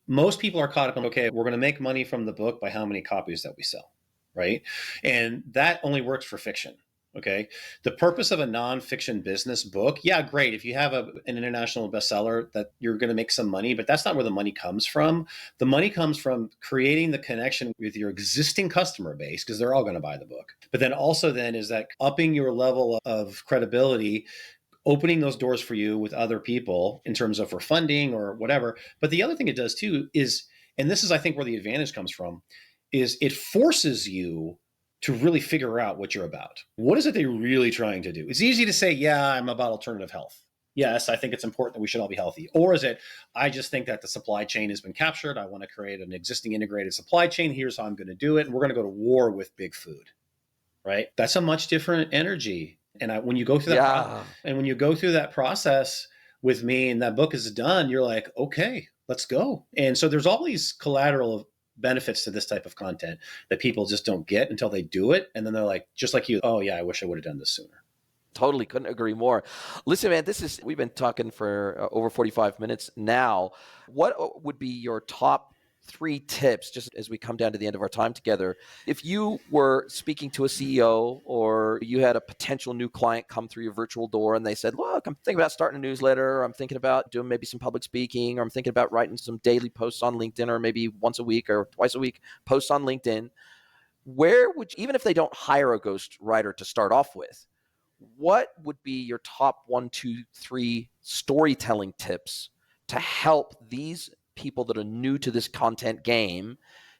S2: most people are caught up in, okay, we're going to make money from the book by how many copies that we sell, right? And that only works for fiction. Okay. The purpose of a nonfiction business book, yeah, great. If you have an international bestseller, that you're going to make some money, but that's not where the money comes from. The money comes from creating the connection with your existing customer base, because they're all going to buy the book. But then also then is that upping your level of credibility, opening those doors for you with other people in terms of for funding or whatever. But the other thing it does too is, and this is, I think, where the advantage comes from, is it forces you to really figure out what you're about. What is it they're really trying to do? It's easy to say, yeah, I'm about alternative health. Yes, I think it's important that we should all be healthy. Or is it, I just think that the supply chain has been captured. I want to create an existing integrated supply chain. Here's how I'm going to do it. And we're going to go to war with big food, right? That's a much different energy. And when you go through that process with me and that book is done, you're like, okay, let's go. And so there's all these collateral benefits to this type of content that people just don't get until they do it. And then they're like, just like you, oh yeah, I wish I would have done this sooner.
S1: Totally. Couldn't agree more. Listen, man, we've been talking for over 45 minutes now. What would be your top 3 tips, just as we come down to the end of our time together? If you were speaking to a CEO, or you had a potential new client come through your virtual door and they said, look, I'm thinking about starting a newsletter, or I'm thinking about doing maybe some public speaking, or I'm thinking about writing some daily posts on LinkedIn, or maybe once a week or twice a week posts on LinkedIn, where would you, even if they don't hire a ghost writer to start off with, what would be your top 1, 2, 3 storytelling tips to help these people that are new to this content game,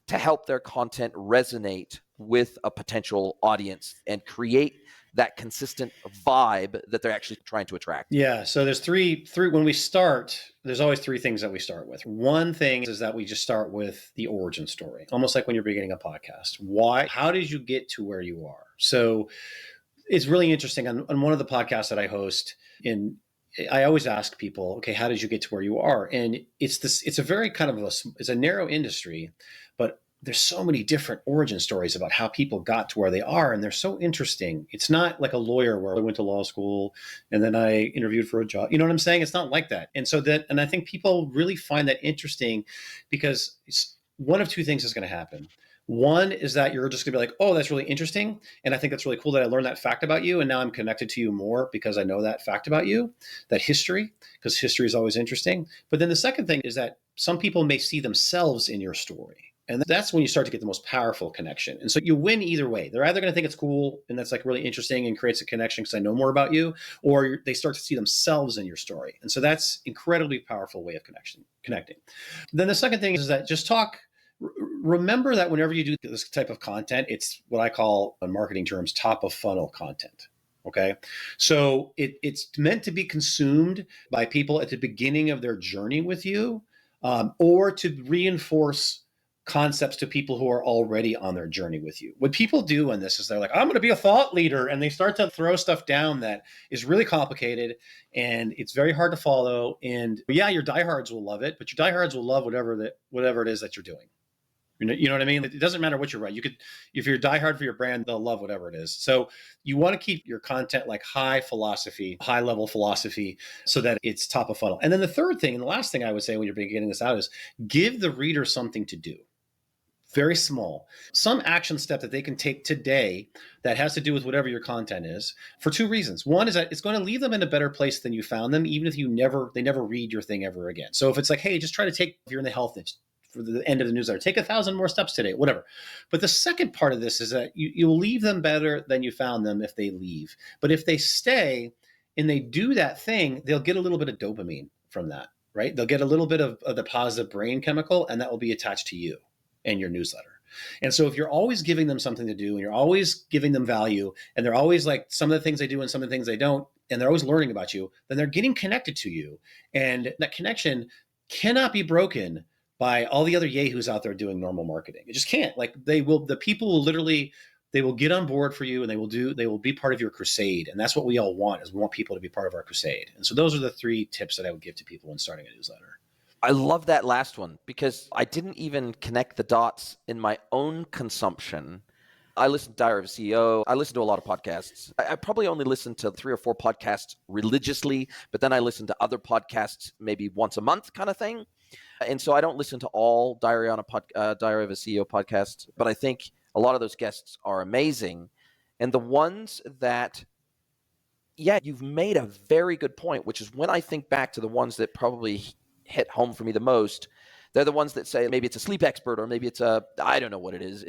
S1: to help their content resonate with a potential audience and create that consistent vibe that they're actually trying to attract?
S2: Yeah. So there's three, when we start, there's always 3 things that we start with. One thing is that we just start with the origin story, almost like when you're beginning a podcast. How did you get to where you are? So it's really interesting. On one of the podcasts that I host, I always ask people, okay, how did you get to where you are? And it's a very kind of it's a narrow industry, but there's so many different origin stories about how people got to where they are. And they're so interesting. It's not like a lawyer where I went to law school and then I interviewed for a job. You know what I'm saying? It's not like that. And I think people really find that interesting, because one of 2 things is going to happen. One is that you're just going to be like, oh, that's really interesting. And I think that's really cool that I learned that fact about you. And now I'm connected to you more because I know that fact about you, that history, because history is always interesting. But then the second thing is that some people may see themselves in your story. And that's when you start to get the most powerful connection. And so you win either way. They're either going to think it's cool and that's like really interesting and creates a connection because I know more about you, or they start to see themselves in your story. And so that's incredibly powerful way of connecting. Then the second thing is that just talk. Remember that whenever you do this type of content, it's what I call, in marketing terms, top of funnel content. Okay. So it's meant to be consumed by people at the beginning of their journey with you, or to reinforce concepts to people who are already on their journey with you. What people do in this is they're like, I'm going to be a thought leader. And they start to throw stuff down that is really complicated and it's very hard to follow. And yeah, your diehards will love it, but your diehards will love whatever it is that you're doing. You know what I mean? It doesn't matter what you write. If you're diehard for your brand, they'll love whatever it is. So you want to keep your content like high level philosophy, so that it's top of funnel. And then the third thing, and the last thing I would say when you're beginning this out, is give the reader something to do. Very small. Some action step that they can take today that has to do with whatever your content is for two reasons. One is that it's going to leave them in a better place than you found them, even if they never read your thing ever again. So if it's like, hey, just try to take, if you're in the health niche, for the end of the newsletter, take 1,000 more steps today, whatever. But the second part of this is that you'll leave them better than you found them if they leave. But if they stay and they do that thing, they'll get a little bit of dopamine from that, right? They'll get a little bit of the positive brain chemical, and that will be attached to you and your newsletter. And so if you're always giving them something to do and you're always giving them value, and they're always like some of the things they do and some of the things they don't, and they're always learning about you, then they're getting connected to you. And that connection cannot be broken by all the other yahoos out there doing normal marketing. It just can't. Like the people will literally, they will get on board for you, and they will be part of your crusade. And that's what we all want, is we want people to be part of our crusade. And so those are the 3 tips that I would give to people when starting a newsletter.
S1: I love that last one, because I didn't even connect the dots in my own consumption. I listen to Diary of a CEO. I listen to a lot of podcasts. I probably only listen to 3 or 4 podcasts religiously, but then I listen to other podcasts maybe once a month kind of thing. And so I don't listen to all Diary of a CEO podcasts, but I think a lot of those guests are amazing. And the ones that, yeah, you've made a very good point, which is when I think back to the ones that probably hit home for me the most, they're the ones that say maybe it's a sleep expert, or maybe it's I don't know what it is.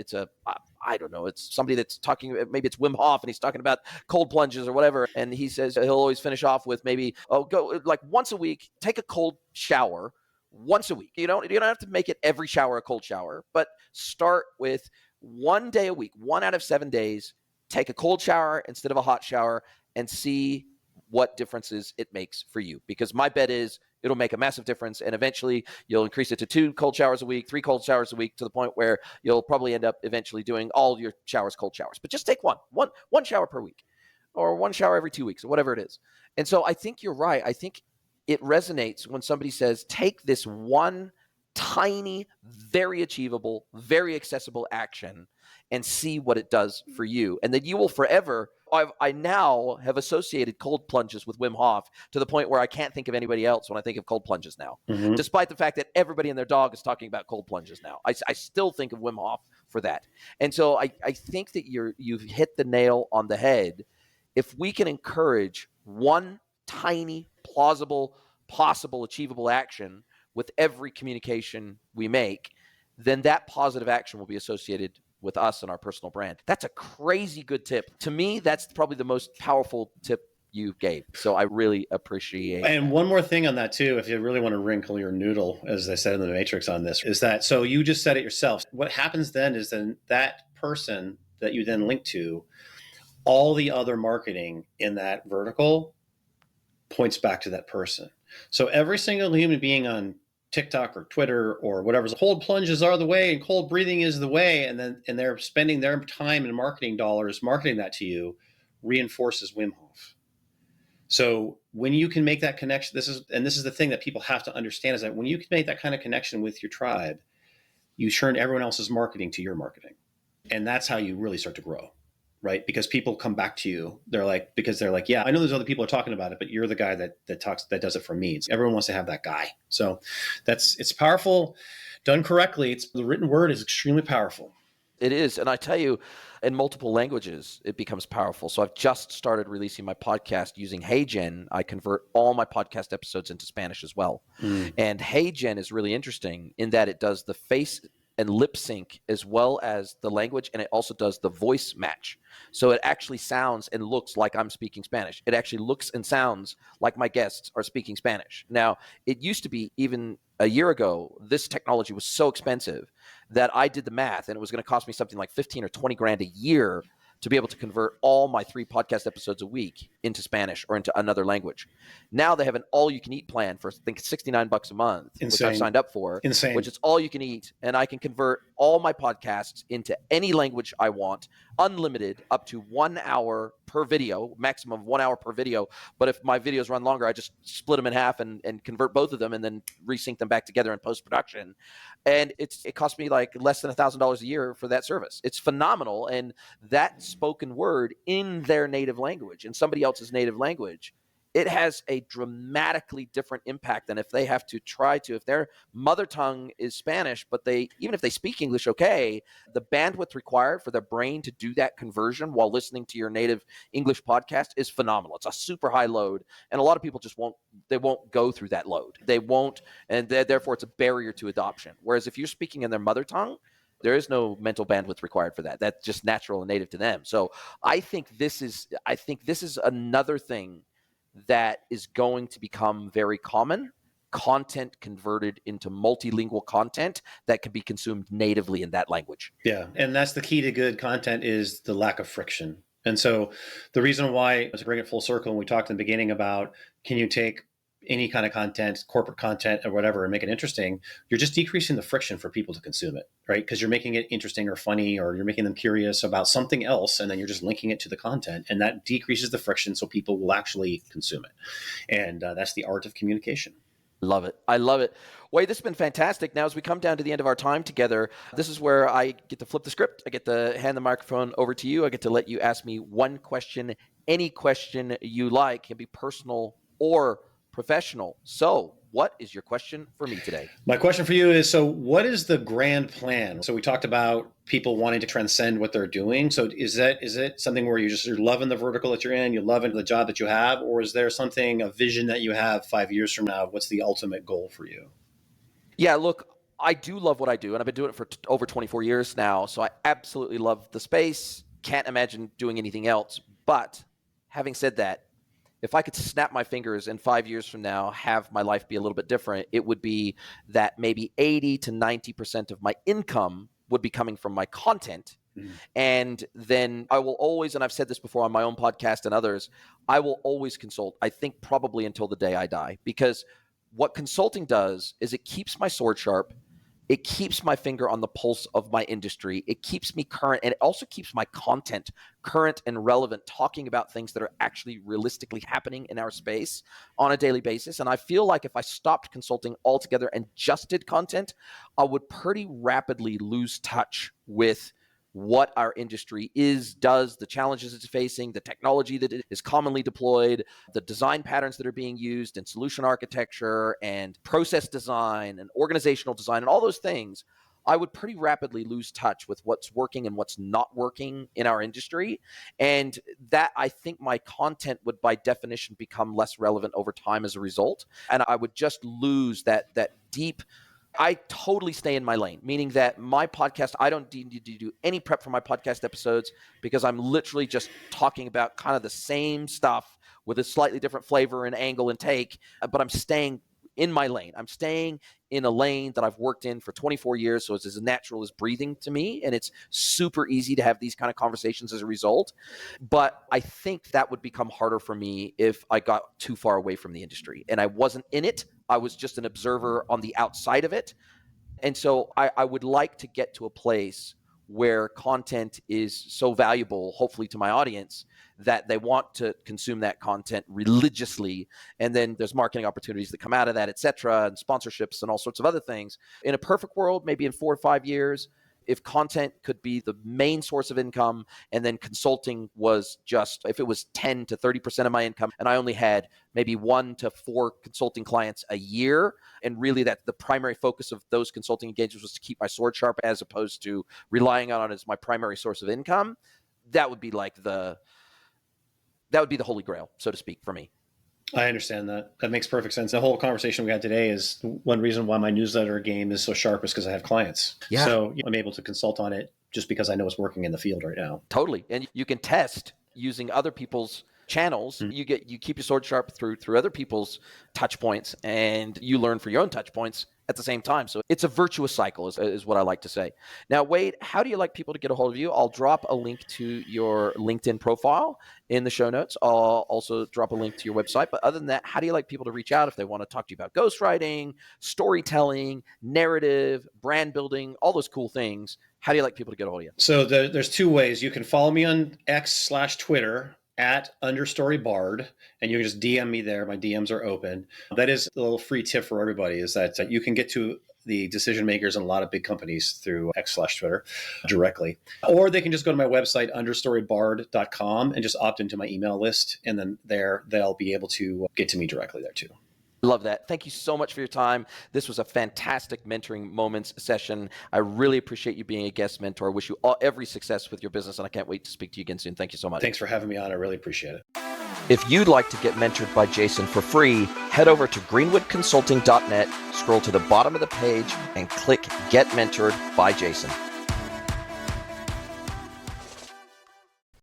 S1: I don't know. It's somebody that's talking, maybe it's Wim Hof and he's talking about cold plunges or whatever. And he says he'll always finish off with maybe, go like once a week, take a cold shower once a week. You don't have to make it every shower a cold shower, but start with 1 day a week, 1 out of 7 days, take a cold shower instead of a hot shower, and see what differences it makes for you. Because my bet is it'll make a massive difference, and eventually you'll increase it to 2 cold showers a week, 3 cold showers a week, to the point where you'll probably end up eventually doing all your showers cold showers. But just take one shower per week, or 1 shower every 2 weeks, or whatever it is. And so I think you're right. I think it resonates when somebody says, take this one tiny, very achievable, very accessible action and see what it does for you. And then you will forever, I now have associated cold plunges with Wim Hof to the point where I can't think of anybody else when I think of cold plunges now, despite the fact that everybody and their dog is talking about cold plunges now. I still think of Wim Hof for that. And so I think that you've hit the nail on the head. If we can encourage one tiny, plausible, possible, achievable action with every communication we make, then that positive action will be associated with us and our personal brand. That's a crazy good tip. To me, that's probably the most powerful tip you gave. So I really appreciate
S2: And one more thing on that too, if you really want to wrinkle your noodle, as I said in the Matrix on this, is that, so you just said it yourself. What happens then is then that person that you then link to, all the other marketing in that vertical points back to that person. So every single human being on TikTok or Twitter or whatever, cold plunges are the way and cold breathing is the way, and they're spending their time and marketing dollars marketing that to you, reinforces Wim Hof. So when you can make that connection, this is the thing that people have to understand, is that when you can make that kind of connection with your tribe, you turn everyone else's marketing to your marketing. And that's how you really start to grow, right? Because people come back to you. They're like, yeah, I know there's other people are talking about it, but you're the guy that does it for me. Everyone wants to have that guy. So it's powerful. Done correctly, the written word is extremely powerful.
S1: It is. And I tell you, in multiple languages, it becomes powerful. So I've just started releasing my podcast using HeyGen. I convert all my podcast episodes into Spanish as well. And HeyGen is really interesting in that it does the face and lip sync as well as the language, and it also does the voice match. So it actually sounds and looks like I'm speaking Spanish. It actually looks and sounds like my guests are speaking Spanish. Now, it used to be, even a year ago, this technology was so expensive that I did the math, and it was going to cost me something like 15 or 20 grand a year to be able to convert all my 3 podcast episodes a week into Spanish or into another language. Now they have an all-you-can-eat plan for, I think, $69 a month, which I've signed up for, which is all you can eat, and I can convert all my podcasts into any language I want, unlimited, up to 1 hour per video, maximum of 1 hour per video. But if my videos run longer, I just split them in half and convert both of them and then resync them back together in post-production. And it cost me like less than $1,000 a year for that service. It's phenomenal. And that spoken word in their native language, in somebody else's native language, it has a dramatically different impact than if they have to try to, if their mother tongue is Spanish, but even if they speak English, okay, the bandwidth required for their brain to do that conversion while listening to your native English podcast is phenomenal. It's a super high load. And a lot of people just won't go through that load. They won't, and therefore it's a barrier to adoption. Whereas if you're speaking in their mother tongue, there is no mental bandwidth required for that. That's just natural and native to them. So I think this is another thing that is going to become very common. Content converted into multilingual content that can be consumed natively in that language.
S2: Yeah, and that's the key to good content is the lack of friction. And so the reason why, to bring it full circle, when we talked in the beginning about can you take any kind of content, corporate content or whatever, and make it interesting, you're just decreasing the friction for people to consume it, right? Because you're making it interesting or funny, or you're making them curious about something else, and then you're just linking it to the content, and that decreases the friction so people will actually consume it. And that's the art of communication.
S1: Love it. I love it. Wade, this has been fantastic. Now, as we come down to the end of our time together, this is where I get to flip the script. I get to hand the microphone over to you. I get to let you ask me one question, any question you like. It can be personal or professional. So what is your question for me today?
S2: My question for you is, so what is the grand plan? So we talked about people wanting to transcend what they're doing. So is it something where you're loving the vertical that you're in, you're loving the job that you have, or is there something, a vision that you have 5 years from now? What's the ultimate goal for you?
S1: Yeah, look, I do love what I do, and I've been doing it for over 24 years now. So I absolutely love the space. Can't imagine doing anything else. But having said that, if I could snap my fingers and 5 years from now have my life be a little bit different, it would be that maybe 80 to 90% of my income would be coming from my content. And then I will always, and I've said this before on my own podcast and others, I will always consult, I think probably until the day I die, because what consulting does is it keeps my sword sharp. It keeps my finger on the pulse of my industry. It keeps me current, and it also keeps my content current and relevant, talking about things that are actually realistically happening in our space on a daily basis. And I feel like if I stopped consulting altogether and just did content, I would pretty rapidly lose touch with what our industry does, the challenges it's facing, the technology that is commonly deployed, the design patterns that are being used in solution architecture and process design and organizational design and all those things. I would pretty rapidly lose touch with what's working and what's not working in our industry. And that, I think my content would by definition become less relevant over time as a result. And I would just lose that deep, I totally stay in my lane, meaning that my podcast, I don't need to do any prep for my podcast episodes because I'm literally just talking about kind of the same stuff with a slightly different flavor and angle and take, but I'm staying in my lane. I'm staying in a lane that I've worked in for 24 years, so it's as natural as breathing to me, and it's super easy to have these kind of conversations as a result. But I think that would become harder for me if I got too far away from the industry and I wasn't in it. I was just an observer on the outside of it. And so I would like to get to a place where content is so valuable, hopefully to my audience, that they want to consume that content religiously. And then there's marketing opportunities that come out of that, et cetera, and sponsorships and all sorts of other things. In a perfect world, maybe in 4 or 5 years, if content could be the main source of income and then consulting was just, if it was 10 to 30% of my income and I only had maybe 1 to 4 consulting clients a year, and really that the primary focus of those consulting engagements was to keep my sword sharp as opposed to relying on it as my primary source of income, that would be like the holy grail, so to speak, for me.
S2: I understand that. That makes perfect sense. The whole conversation we had today is one reason why my newsletter game is so sharp is because I have clients.
S1: Yeah.
S2: So I'm able to consult on it just because I know it's working in the field right now.
S1: Totally. And you can test using other people's channels. You keep your sword sharp through other people's touch points, and you learn for your own touch points at the same time. So it's a virtuous cycle is what I like to say. Now, Wade, how do you like people to get a hold of you? I'll drop a link to your LinkedIn profile in the show notes. I'll also drop a link to your website. But other than that, how do you like people to reach out if they want to talk to you about ghostwriting, storytelling, narrative, brand building, all those cool things? How do you like people to get a hold of you?
S2: So there's 2 ways. You can follow me on X/Twitter @_bard, and you can just DM me there. My DMs are open. That is a little free tip for everybody, is that you can get to the decision makers in a lot of big companies through X/Twitter directly. Or they can just go to my website, understorybard.com, and just opt into my email list. And then there they'll be able to get to me directly there too.
S1: Love that. Thank you so much for your time. This was a fantastic mentoring moments session. I really appreciate you being a guest mentor. I wish you every success with your business, and I can't wait to speak to you again soon. Thank you so much.
S2: Thanks for having me on. I really appreciate it.
S1: If you'd like to get mentored by Jason for free, head over to greenwoodconsulting.net, scroll to the bottom of the page, and click Get Mentored by Jason.